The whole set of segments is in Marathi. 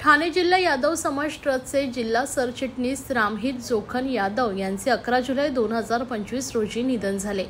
ठाणे जिल्हा यादव समाज ट्रस्टचे जिल्हा सरचिटणीस रामहित जोखन यादव यांचे 11 जुलै 2025 रोजी निधन झाले।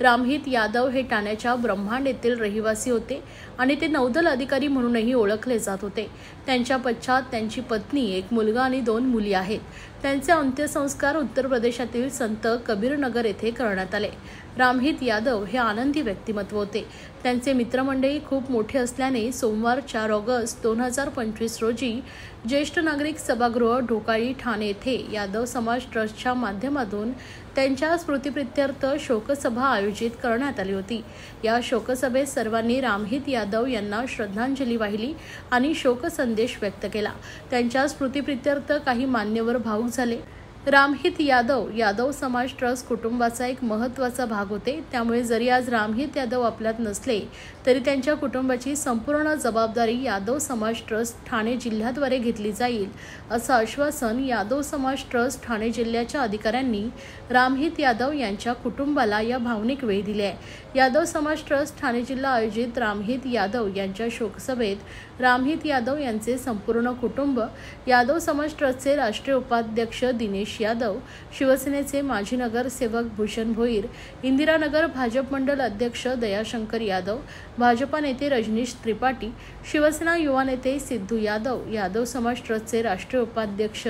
रामहित यादव हे ठाण्याच्या ब्रह्मांड येथील रहिवासी होते आणि ते नौदल अधिकारी म्हणूनही ओळखले जात होते। त्यांच्या पश्चात त्यांची पत्नी, एक मुलगा आणि 2 मुली आहेत। त्यांचे अंत्यसंस्कार उत्तर प्रदेशातील संत कबीरनगर येथे करण्यात आले। रामहित यादव हे आनंदी व्यक्तिमत्व होते। त्यांचे मित्रमंडळी खूप मोठे असल्याने सोमवार 4 ऑगस्ट 2025 रोजी ज्येष्ठ नागरिक सभागृह ढोकाळी ठाणे येथे यादव समाज ट्रस्टच्या माध्यमातून त्यांच्या स्मृतिप्रित्यर्थ शोकसभा आयोजित करण्यात आली होती। या शोकसभेत सर्वांनी रामहित यादव यांना श्रद्धांजली वाहिली आणि शोकसंदेश व्यक्त केला। त्यांच्या स्मृतिप्रित्यर्थ काही मान्यवर भावुक झाले। रामहित यादव समाज ट्रस्ट कुटुंबाचा एक महत्त्वाचा भाग होते। त्यामुळे जरी आज रामहित यादव आपल्यात नसले तरी त्यांच्या कुटुंबाची संपूर्ण जबाबदारी यादव समाज ट्रस्ट ठाणे जिल्ह्याद्वारे घेतली जाईल, असं आश्वासन यादव समाज ट्रस्ट ठाणे जिल्ह्याच्या अधिकाऱ्यांनी रामहित यादव यांच्या कुटुंबाला या भावनिक वेळी दिले आहे। यादव समाज ट्रस्ट ठाणे जिल्हा आयोजित रामहित यादव यांच्या शोकसभेत रामहित यादव यांचे संपूर्ण कुटुंब, यादव समाज ट्रस्टचे राष्ट्रीय उपाध्यक्ष दिनेश यादव, शिवसेनेचे माजी नगरसेवक भूषण भोईर, इंदिरानगर भाजप मंडल अध्यक्ष दयाशंकर यादव, भाजपा नेते रजनीश त्रिपाठी, शिवसेना युवा नेते सिद्धू यादव, यादव समाज ट्रस्टचे राष्ट्रीय उपाध्यक्ष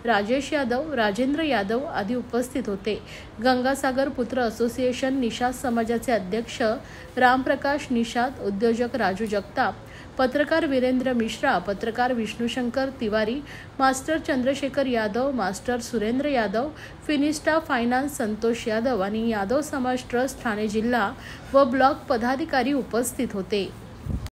राजेश यादव, राजेंद्र यादव आदी उपस्थित होते। गंगासागर पुत्र असोसिएशन निषाद समाजाचे अध्यक्ष रामप्रकाश निषाद, उद्योजक राजू जगताप, पत्रकार वीरेंद्र मिश्रा, पत्रकार Vishnushankar Tiwari, master Chandrashekhar Yadav, master Surendra Yadav, Finista Finance Santosh Yadav आणि यादव समाज ट्रस्ट ठाणे जिल्हा व ब्लॉक पदाधिकारी उपस्थित होते।